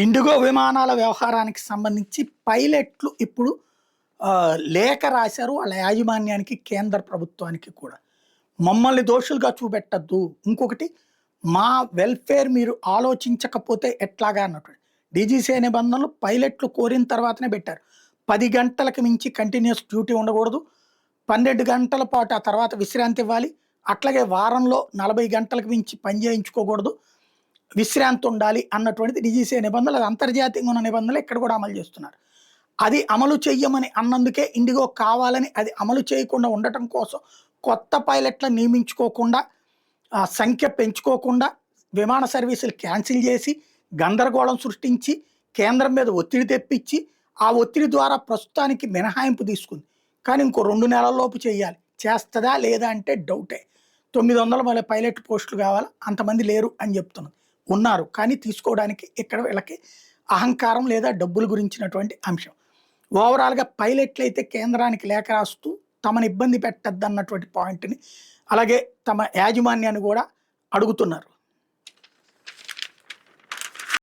IndiGo విమానాల వ్యవహారానికి సంబంధించి పైలట్లు ఇప్పుడు లేఖ రాశారు వాళ్ళ యాజమాన్యానికి, కేంద్ర ప్రభుత్వానికి కూడా. మమ్మల్ని దోషులుగా చూపెట్టద్దు. ఇంకొకటి మా వెల్ఫేర్ మీరు ఆలోచించకపోతే ఎట్లాగా అన్నటువంటి డీజీసీఏ నిబంధనలు పైలట్లు కోరిన తర్వాతనే పెట్టారు. 10 గంటలకు మించి కంటిన్యూస్ డ్యూటీ ఉండకూడదు. 12 గంటల పాటు ఆ తర్వాత విశ్రాంతి ఇవ్వాలి. అట్లాగే వారంలో 40 గంటలకు మించి పని చేయించుకోకూడదు, విశ్రాంతి ఉండాలి అన్నటువంటిది డీజీసీఏ నిబంధనలు. అది అంతర్జాతీయంగా ఉన్న నిబంధనలు ఇక్కడ కూడా అమలు చేస్తున్నారు. అది అమలు చెయ్యమని అన్నందుకే ఇండిగో కావాలని అది అమలు చేయకుండా ఉండటం కోసం కొత్త పైలట్లను నియమించుకోకుండా, సంఖ్య పెంచుకోకుండా విమాన సర్వీసులు క్యాన్సిల్ చేసి గందరగోళం సృష్టించి కేంద్రం మీద ఒత్తిడి తెప్పించి ఆ ఒత్తిడి ద్వారా ప్రస్తుతానికి మినహాయింపు తీసుకుంది. కానీ ఇంకో 2 నెలల్లోపు చేయాలి. చేస్తుందా లేదా అంటే డౌటే. 900 మళ్ళీ పైలట్ పోస్టులు కావాలా, అంతమంది లేరు అని చెప్తున్నది. ఉన్నారు కానీ తీసుకోవడానికి ఇక్కడ వీళ్ళకి అహంకారం లేదా డబ్బుల గురించినటువంటి అంశం. ఓవరాల్గా పైలట్లు అయితే కేంద్రానికి లేఖ రాస్తూ తమను ఇబ్బంది పెట్టద్దన్నటువంటి పాయింట్ని, అలాగే తమ యాజమాన్యాన్ని కూడా అడుగుతున్నారు.